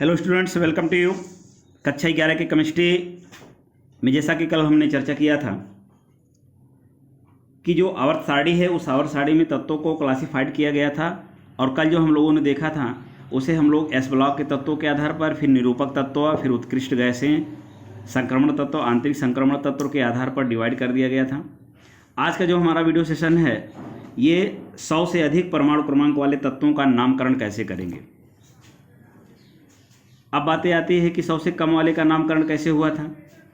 Hello students, welcome to you. कक्षा 11 की chemistry में जैसा कि कल हमने चर्चा किया था कि जो आवर्त सारणी है उस आवर्त सारणी में तत्वों को क्लासिफाइड किया गया था, और कल जो हम लोगों ने देखा था उसे हम लोग एस ब्लॉक के तत्वों के आधार पर, फिर निरूपक तत्व, फिर उत्कृष्ट गैसें, संक्रमण तत्व, आंतरिक संक्रमण तत्व के आधार पर डिवाइड कर दिया गया था। आज का जो हमारा वीडियो सेशन है ये 100 से अधिक परमाणु क्रमांक वाले तत्वों का नामकरण कैसे करेंगे। अब बातें आती है कि 100 से कम वाले का नामकरण कैसे हुआ था,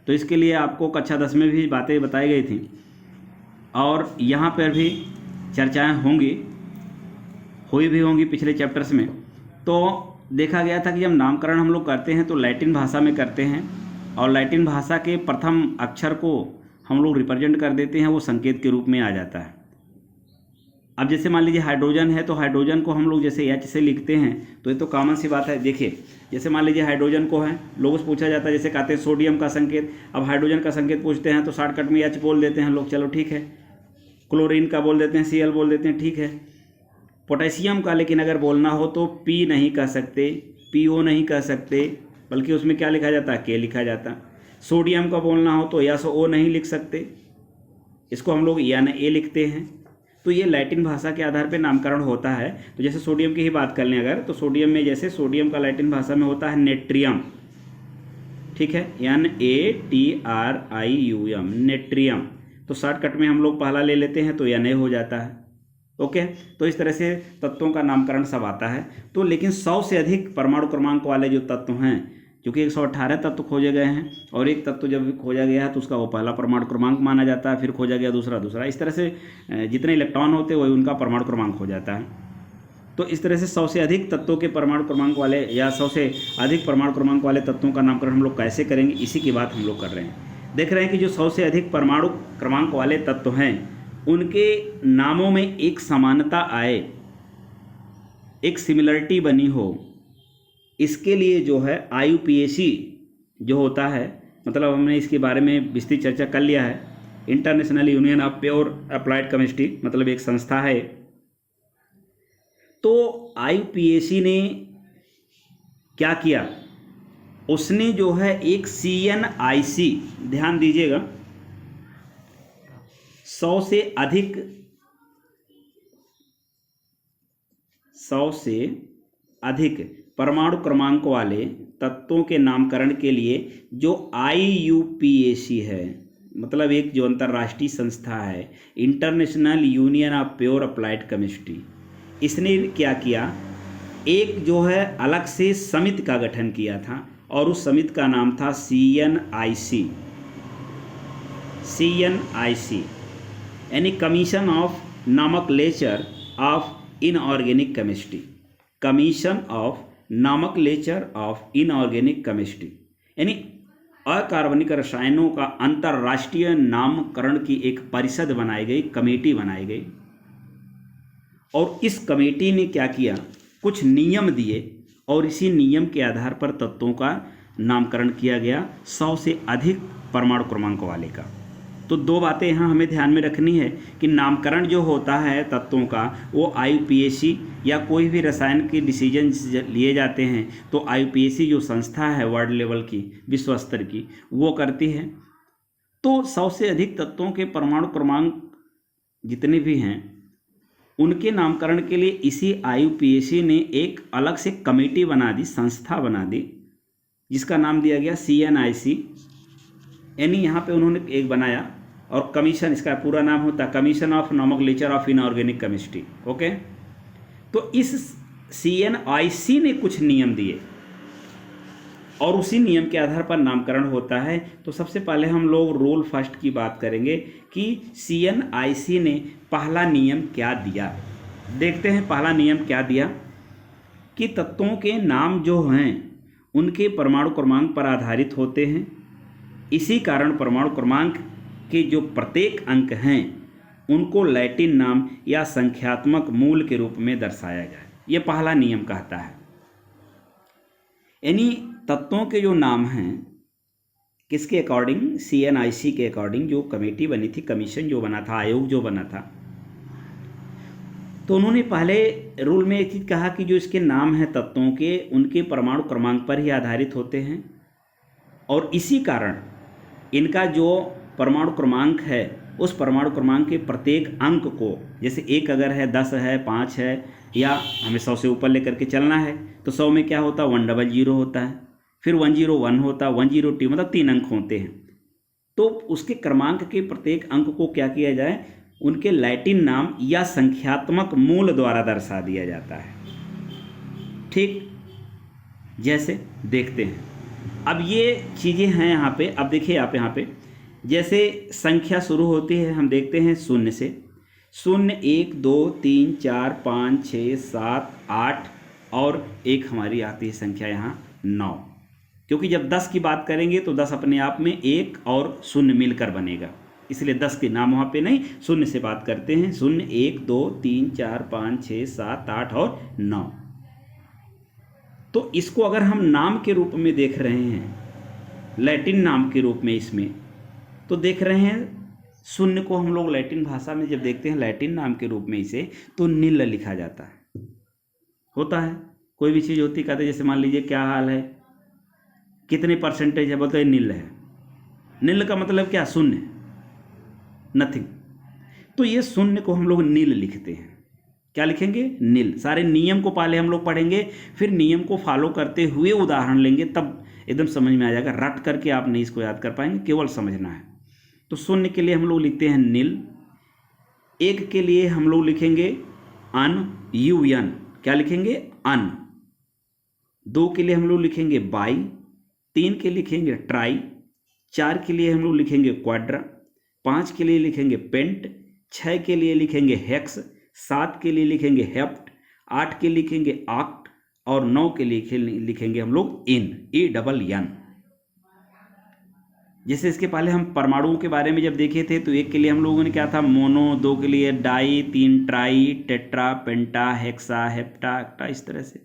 तो इसके लिए आपको कक्षा 10 में भी बातें बताई गई थी और यहाँ पर भी चर्चाएं हुई भी होंगी पिछले चैप्टर्स में। तो देखा गया था कि जब नामकरण हम लोग करते हैं तो लैटिन भाषा में करते हैं, और लैटिन भाषा के प्रथम अक्षर को हम लोग रिप्रेजेंट कर देते हैं, वो संकेत के रूप में आ जाता है। अब जैसे मान लीजिए हाइड्रोजन है, तो हाइड्रोजन को हम लोग जैसे H से लिखते हैं, तो ये तो कॉमन सी बात है। देखिए, जैसे मान लीजिए हाइड्रोजन को है, लोगों से पूछा जाता है, जैसे कहते हैं सोडियम का संकेत, अब हाइड्रोजन का संकेत पूछते हैं तो शॉर्टकट में H बोल देते हैं लोग, चलो ठीक है। क्लोरीन का बोल देते हैं, Cl बोल देते हैं, ठीक है। पोटेशियम का लेकिन अगर बोलना हो तो P नहीं कह सकते, PO नहीं कह सकते, बल्कि उसमें क्या लिखा जाता है, K लिखा जाता है। सोडियम का बोलना हो तो या O नहीं लिख सकते, इसको हम लोग या A लिखते हैं। तो ये लैटिन भाषा के आधार पर नामकरण होता है। तो जैसे सोडियम की ही बात कर लें अगर, तो सोडियम में जैसे सोडियम का लैटिन भाषा में होता है नेट्रियम, ठीक है, NATRIUM, नेट्रियम। तो शॉर्टकट में हम लोग पहला ले लेते हैं तो Na हो जाता है। ओके, तो इस तरह से तत्वों का नामकरण सब आता है। तो लेकिन 100 से अधिक परमाणु क्रमांक वाले जो तत्व हैं, क्योंकि 118 तत्व खोजे गए हैं, और एक तत्व जब खोजा गया है तो उसका वो पहला परमाणु क्रमांक माना जाता है, फिर खोजा गया दूसरा। इस तरह से जितने इलेक्ट्रॉन होते हैं वही उनका परमाणु क्रमांक हो जाता है। तो इस तरह से 100 से अधिक तत्वों के परमाणु क्रमांक वाले या 100 से अधिक परमाणु क्रमांक वाले तत्वों का नामकरण हम लोग कैसे करेंगे, इसी की बात हम लोग कर रहे हैं। देख रहे हैं कि जो 100 से अधिक परमाणु क्रमांक वाले तत्व हैं उनके नामों में एक समानता आए, एक सिमिलरिटी बनी हो, इसके लिए जो है IUPAC जो होता है, मतलब हमने इसके बारे में विस्तृत चर्चा कर लिया है। International union of pure applied chemistry, मतलब एक संस्था है। तो IUPAC ने क्या किया, उसने जो है एक CNIC, ध्यान दीजिएगा, 100 से अधिक परमाणु क्रमांक वाले तत्वों के नामकरण के लिए जो IUPAC है, मतलब एक जो अंतर्राष्ट्रीय संस्था है, international union of pure applied chemistry, इसने क्या किया, एक जो है अलग से समिति का गठन किया था, और उस समिति का नाम था CNIC, यानी commission of nomenclature of inorganic chemistry, commission of nomenclature of inorganic chemistry, यानी अकार्बनिक रसायनों का अंतर्राष्ट्रीय नामकरण की एक परिषद बनाई गई, कमेटी बनाई गई। और इस कमेटी ने क्या किया, कुछ नियम दिए, और इसी नियम के आधार पर तत्वों का नामकरण किया गया 100 से अधिक परमाणु क्रमांक वाले का। तो दो बातें यहाँ हमें ध्यान में रखनी है कि नामकरण जो होता है तत्वों का, वो IUPAC या कोई भी रसायन के डिसीजन लिए जाते हैं तो IUPAC जो संस्था है वर्ल्ड लेवल की, विश्व स्तर की, वो करती है। तो 100 से अधिक तत्वों के परमाणु क्रमांक जितने भी हैं उनके नामकरण के लिए इसी IUPAC ने एक अलग से कमेटी बना दी, संस्था बना दी, जिसका नाम दिया गया CNIC, यानी यहाँ पे उन्होंने एक बनाया, और कमीशन, इसका पूरा नाम होता है commission of nomenclature of inorganic chemistry. Okay, तो इस CNIC ने कुछ नियम दिए और उसी नियम के आधार पर नामकरण होता है। तो सबसे पहले हम लोग रोल फर्स्ट की बात करेंगे कि CNIC ने पहला नियम क्या दिया। देखते हैं पहला नियम क्या दिया, कि तत्वों के नाम जो हैं उनके परमाणु क्रमांक पर आधारित होते हैं। इसी कारण परमाणु क्रमांक के जो प्रत्येक अंक हैं उनको लैटिन नाम या संख्यात्मक मूल के रूप में दर्शाया जाए, ये पहला नियम कहता है। यानी तत्वों के जो नाम हैं किसके अकॉर्डिंग, CNIC के अकॉर्डिंग, जो कमेटी बनी थी, कमीशन जो बना था, आयोग जो बना था, तो उन्होंने पहले रूल में एक चीज़ कहा कि जो इसके नाम हैं तत्वों के, उनके परमाणु क्रमांक पर ही आधारित होते हैं, और इसी कारण इनका जो परमाणु क्रमांक है उस परमाणु क्रमांक के प्रत्येक अंक को, जैसे 1 अगर है, 10 है, 5 है, या हमें 100 से ऊपर लेकर के चलना है, तो 100 में क्या होता है, 100 होता है, फिर 101 होता है, 102, मतलब 3 अंक होते हैं। तो उसके क्रमांक के प्रत्येक अंक को क्या किया जाए, उनके लैटिन नाम या संख्यात्मक मूल द्वारा दर्शा दिया जाता है। ठीक, जैसे देखते हैं अब ये चीज़ें हैं यहाँ पे। अब देखिए आप यहाँ पे जैसे संख्या शुरू होती है, हम देखते हैं 0 से। 0, 1, 2, 3, 4, 5, 6, 7, 8 और एक हमारी आती है संख्या यहाँ 9, क्योंकि जब 10 की बात करेंगे तो 10 अपने आप में 1 और 0 मिलकर बनेगा, इसलिए 10 के नाम वहाँ पे नहीं, 0 से बात करते हैं। 0, 1, 2, 3, 4, 5, 6, 7, 8 और 9। तो इसको अगर हम नाम के रूप में देख रहे हैं, लैटिन नाम के रूप में इसमें, तो देख रहे हैं 0 को हम लोग लैटिन भाषा में जब देखते हैं लैटिन नाम के रूप में इसे, तो नील लिखा जाता है। होता है कोई भी चीज़ होती, कहते जैसे मान लीजिए क्या हाल है, कितने परसेंटेज है, बोलते हैं नील है। नील का मतलब क्या, 0, नथिंग। तो ये 0 को हम लोग नील लिखते हैं। क्या लिखेंगे, नील। सारे नियम को पहले हम लोग पढ़ेंगे, फिर नियम को फॉलो करते हुए उदाहरण लेंगे, तब एकदम समझ में आ जाएगा। रट करके आप नहीं इसको याद कर पाएंगे, केवल समझना है। तो 0 के लिए हम लोग लिखते हैं नील। 1 के लिए हम लोग लिखेंगे अन, UN। क्या लिखेंगे, अन। 2 के लिए हम लोग लिखेंगे बाई। 3 के लिए लिखेंगे ट्राई। 4 के लिए हम लोग लिखेंगे क्वाड्रा। 5 के लिए लिखेंगे पेंट। 6 के लिए लिखेंगे हेक्स। 7 के लिए लिखेंगे हेप्ट। 8 के लिए लिखेंगे ऑक्ट। और 9 के लिए लिखेंगे हम लोग EN। जैसे इसके पहले हम परमाणुओं के बारे में जब देखे थे, तो 1 के लिए हम लोगों ने क्या था, मोनो। 2 के लिए डाई। 3 ट्राई, टेट्रा, पेंटा, हेक्सा, हेप्टा, एक्टा, इस तरह से।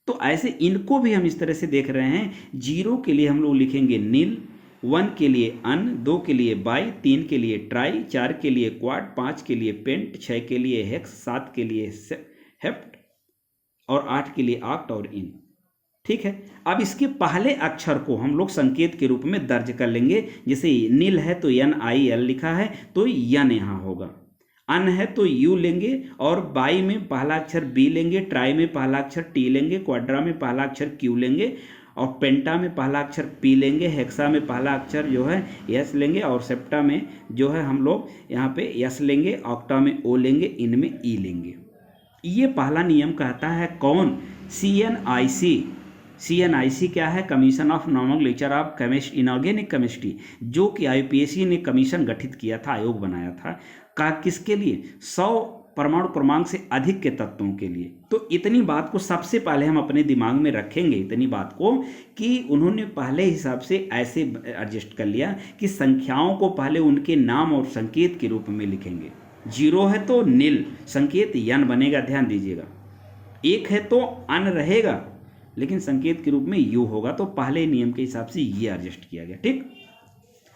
तो ऐसे इनको भी हम इस तरह से देख रहे हैं। 0 के लिए हम लोग लिखेंगे नील। 1 के लिए अन। 2 के लिए बाई। 3 के लिए ट्राई। 4 के लिए क्वाड। 5 के लिए पेंट। 6 के लिए हेक्स। 7 के लिए हेप्ट और 8 के लिए ऑक्ट और इन। ठीक है, अब इसके पहले अक्षर को हम लोग संकेत के रूप में दर्ज कर लेंगे। जैसे नील है तो NIL लिखा है, तो यन यहाँ होगा। अन है तो U लेंगे, और बाई में पहला अक्षर B लेंगे। ट्राई में पहला अक्षर T लेंगे। क्वाड्रा में पहला अक्षर Q लेंगे, और पेंटा में पहला अक्षर P लेंगे। हेक्सा में पहला अक्षर जो है S लेंगे, और सेप्टा में जो है हम लोग यहाँ पे S लेंगे। ऑक्टा में O लेंगे। इनमें E लेंगे। ये पहला नियम कहता है कौन, CNIC क्या है, commission of nomenclature of inorganic chemistry, जो कि IUPAC ने कमीशन गठित किया था, आयोग बनाया था, का किसके लिए, 100 परमाणु क्रमांक से अधिक के तत्वों के लिए। तो इतनी बात को सबसे पहले हम अपने दिमाग में रखेंगे, इतनी बात को, कि उन्होंने पहले हिसाब से ऐसे एडजस्ट कर लिया कि संख्याओं को पहले उनके नाम और संकेत के रूप में लिखेंगे। 0 है तो नील, संकेत यन बनेगा, ध्यान दीजिएगा। 1 है तो अन रहेगा, लेकिन संकेत के रूप में U होगा। तो पहले नियम के हिसाब से ये एडजस्ट किया गया। ठीक,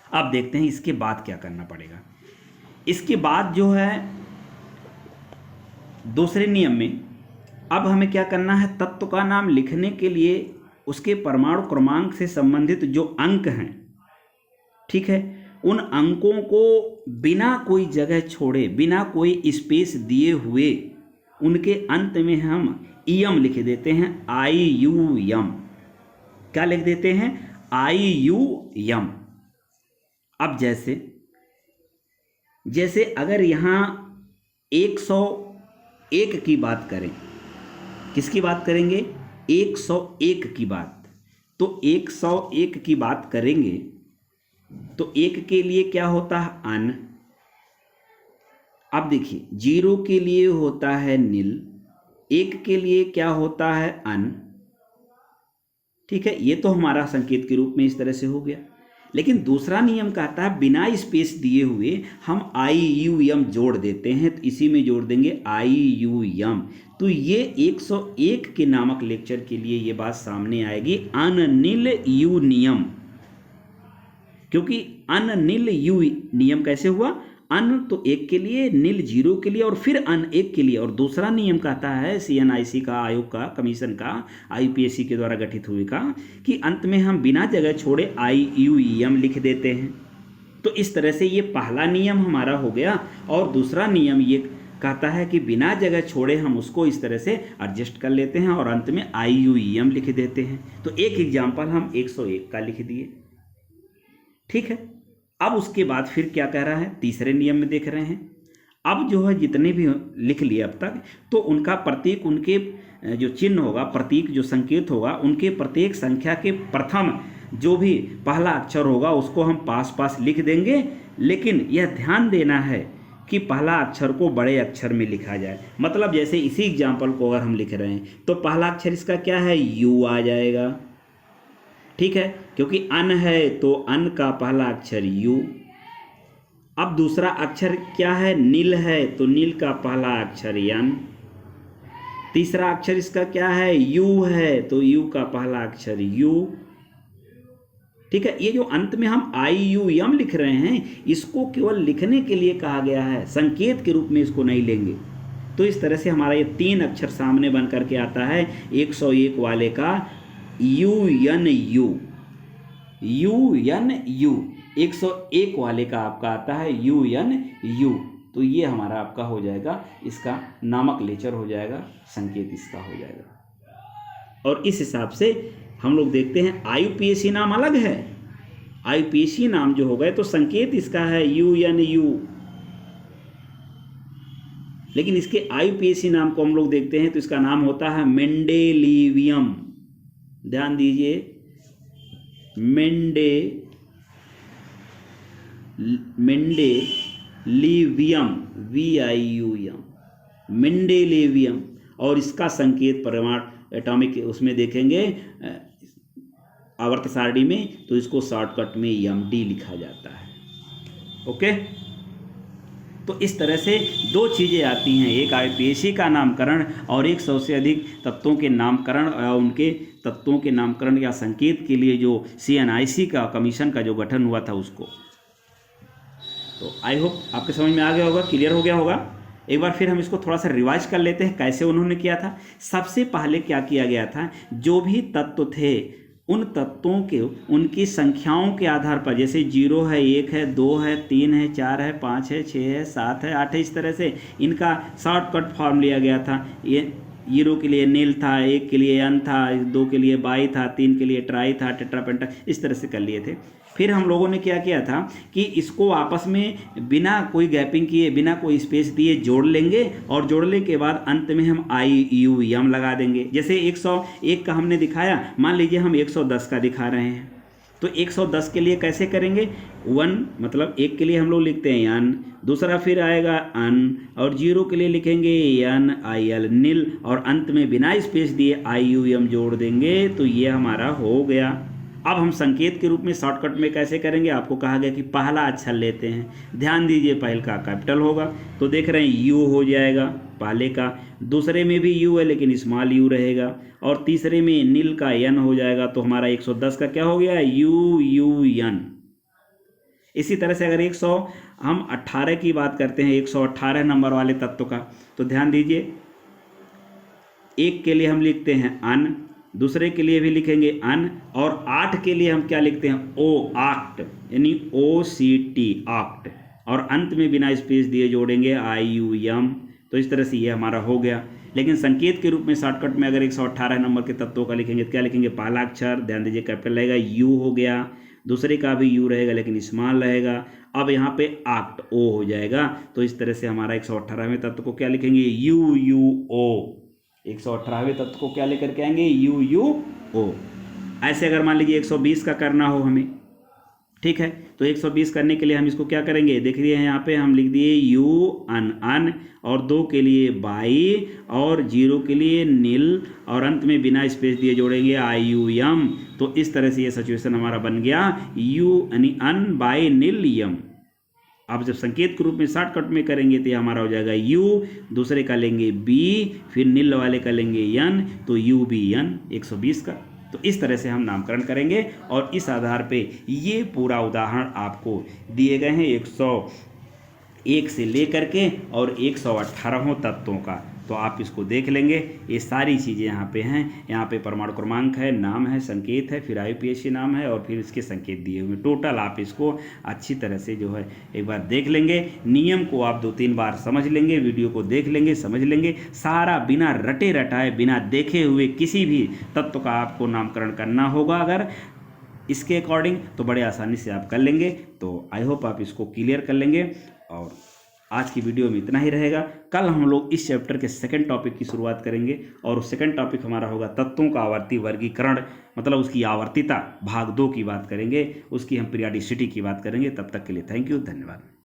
अब देखते हैं इसके बाद क्या करना पड़ेगा। इसके बाद जो है दूसरे नियम में अब हमें क्या करना है, तत्व का नाम लिखने के लिए उसके परमाणु क्रमांक से संबंधित जो अंक हैं, ठीक है, उन अंकों को बिना कोई जगह छोड़े, बिना कोई स्पेस दिए हुए, उनके अंत में हम EM लिख देते हैं, IUM। क्या लिख देते हैं, IUM। अब जैसे अगर यहाँ 101 की बात करें, किसकी बात करेंगे, 101 की बात, तो 101 की बात करेंगे तो 1 के लिए क्या होता है, अन। अब देखिए 0 के लिए होता है नील, 1 के लिए क्या होता है, अन। ठीक है, ये तो हमारा संकेत के रूप में इस तरह से हो गया। लेकिन दूसरा नियम कहता है बिना स्पेस दिए हुए हम IUM जोड़ देते हैं, तो इसी में जोड़ देंगे IUM। तो ये 101 के नामक लेक्चर के लिए ये बात सामने आएगी, अननील यू नियम। क्योंकि अननील यू नियम कैसे हुआ, अन तो 1 के लिए, नील 0 के लिए और फिर अन 1 के लिए। और दूसरा नियम कहता है CNIC का, आयोग का, कमीशन का, IUPAC के द्वारा गठित हुए का, कि अंत में हम बिना जगह छोड़े IUEM लिख देते हैं। तो इस तरह से ये पहला नियम हमारा हो गया। और दूसरा नियम ये कहता है कि बिना जगह छोड़े हम उसको इस तरह से एडजस्ट कर लेते हैं और अंत में IUEM लिख देते हैं। तो एक एग्जाम्पल हम 101 का लिख दिए, ठीक है। अब उसके बाद फिर क्या कह रहा है, तीसरे नियम में देख रहे हैं। अब जो है जितने भी लिख लिए अब तक, तो उनका प्रतीक, उनके जो चिन्ह होगा, प्रतीक जो संकेत होगा, उनके प्रत्येक संख्या के प्रथम जो भी पहला अक्षर होगा उसको हम पास पास लिख देंगे। लेकिन यह ध्यान देना है कि पहला अक्षर को बड़े अक्षर में लिखा जाए। मतलब जैसे इसी एग्जाम्पल को अगर हम लिख रहे हैं तो पहला अक्षर इसका क्या है, U आ जाएगा, ठीक है, क्योंकि अन है तो अन का पहला अक्षर U। अब दूसरा अक्षर क्या है, नील है तो नील का पहला अक्षर N। तीसरा अक्षर इसका क्या है, U है तो U का पहला अक्षर U, ठीक है। ये जो अंत में हम IUM लिख रहे हैं, इसको केवल लिखने के लिए कहा गया है, संकेत के रूप में इसको नहीं लेंगे। तो इस तरह से हमारा ये 3 अक्षर सामने बन करके आता है 101 वाले का UNU। 101 वाले का आपका आता है UNU। तो ये हमारा आपका हो जाएगा, इसका नामक लेचर हो जाएगा, संकेत इसका हो जाएगा। और इस हिसाब से हम लोग देखते हैं IUPAC नाम अलग है। IUPAC नाम जो होगा तो संकेत इसका है UNU, लेकिन इसके IUPAC नाम को हम लोग देखते हैं तो इसका नाम होता है मेंडेलिवियम। ध्यान दीजिए, मेंडेलिवियम, VIUM, मेंडेलिवियम। और इसका संकेत परमाणु एटॉमिक उसमें देखेंगे आवर्त सारणी में, तो इसको शॉर्टकट में MD लिखा जाता है। ओके, तो इस तरह से 2 चीज़ें आती हैं, एक IUPAC का नामकरण और 100 से अधिक तत्वों के नामकरण या उनके तत्वों के नामकरण या संकेत के लिए जो CNIC का कमीशन का जो गठन हुआ था उसको। तो आई होप आपके समझ में आ गया होगा, क्लियर हो गया होगा। एक बार फिर हम इसको थोड़ा सा रिवाइज कर लेते हैं कैसे उन्होंने किया था। सबसे पहले क्या किया गया था, जो भी तत्व थे उन तत्वों के उनकी संख्याओं के आधार पर, जैसे 0 है, 1 है, 2 है, 3 है, 4 है, 5 है, 6 है, 7 है, 8 है, इस तरह से इनका शॉर्टकट फॉर्म लिया गया था। ये 0 के लिए नील था, 1 के लिए N था, 2 के लिए बाई था, 3 के लिए ट्राई था, टेट्रापेंटा, इस तरह से कर लिए थे। फिर हम लोगों ने क्या किया था कि इसको आपस में बिना कोई गैपिंग किए, बिना कोई स्पेस दिए जोड़ लेंगे और जोड़ने के बाद अंत में हम IUM लगा देंगे। जैसे 101 का हमने दिखाया, मान लीजिए हम 110 का दिखा रहे हैं, तो 110 के लिए कैसे करेंगे, 1 मतलब 1 के लिए हम लोग लिखते हैं N, दूसरा फिर आएगा N और 0 के लिए लिखेंगे NIL, नील, और अंत में बिना स्पेस दिए IUM जोड़ देंगे। तो ये हमारा हो गया। अब हम संकेत के रूप में शॉर्टकट में कैसे करेंगे, आपको कहा गया कि पहला अक्षर लेते हैं। ध्यान दीजिए, पहले का कैपिटल होगा तो देख रहे हैं U हो जाएगा पहले का, दूसरे में भी U है लेकिन स्मॉल u रहेगा, और तीसरे में नील का N हो जाएगा। तो हमारा 110 का क्या हो गया, UUN। इसी तरह से अगर 100 हम 18 की बात करते हैं, 118 नंबर वाले तत्व का, तो ध्यान दीजिए, 1 के लिए हम लिखते हैं अन, दूसरे के लिए भी लिखेंगे अन, और 8 के लिए हम क्या लिखते हैं, ओ, आक्ट, यानी OCT, आक्ट, और अंत में बिना स्पेस दिए जोड़ेंगे IUM। तो इस तरह से ये हमारा हो गया। लेकिन संकेत के रूप में शॉर्टकट में अगर 118 नंबर के तत्वों का लिखेंगे तो क्या लिखेंगे, पहला अक्षर ध्यान दीजिए कैपिटल रहेगा, U हो गया, दूसरे का भी U रहेगा लेकिन स्मॉल रहेगा। अब यहाँ पे आक्ट O हो जाएगा। तो इस तरह से हमारा 118वें तत्व को क्या लिखेंगे, UUO। 118वें तत्व को क्या लेकर के आएंगे, UUO। ऐसे अगर मान लीजिए 120 का करना हो हमें, ठीक है, तो 120 करने के लिए हम इसको क्या करेंगे, देख रही है यहाँ पे हम लिख दिए UN, और 2 के लिए बाई, और 0 के लिए नील, और अंत में बिना स्पेस दिए जोड़ेंगे IUM। तो इस तरह से ये सिचुएशन हमारा बन गया, U यानी अन बाई नील यम। अब जब संकेत के रूप में शॉर्टकट में करेंगे तो ये हमारा हो जाएगा U, दूसरे का लेंगे B, फिर नील वाले का लेंगे N, तो UBN 120 का। तो इस तरह से हम नामकरण करेंगे, और इस आधार पे ये पूरा उदाहरण आपको दिए गए हैं 1 से लेकर के और 118 तत्वों का। तो आप इसको देख लेंगे, ये सारी चीज़ें यहाँ पे हैं। यहाँ पे परमाणु क्रमांक है, नाम है, संकेत है, फिर IUPAC नाम है और फिर इसके संकेत दिए हुए। टोटल आप इसको अच्छी तरह से जो है एक बार देख लेंगे। नियम को आप 2-3 बार समझ लेंगे, वीडियो को देख लेंगे, समझ लेंगे। सारा बिना रटे रटाए, बिना देखे हुए किसी भी तत्व का आपको नामकरण करना होगा अगर इसके अकॉर्डिंग, तो बड़े आसानी से आप कर लेंगे। तो आई होप आप इसको क्लियर कर लेंगे। और आज की वीडियो में इतना ही रहेगा। कल हम लोग इस चैप्टर के सेकंड टॉपिक की शुरुआत करेंगे और सेकंड टॉपिक हमारा होगा तत्वों का आवर्ती वर्गीकरण, मतलब उसकी आवर्तिता, भाग 2 की बात करेंगे, उसकी हम पीरियडिसिटी की बात करेंगे। तब तक के लिए थैंक यू, धन्यवाद।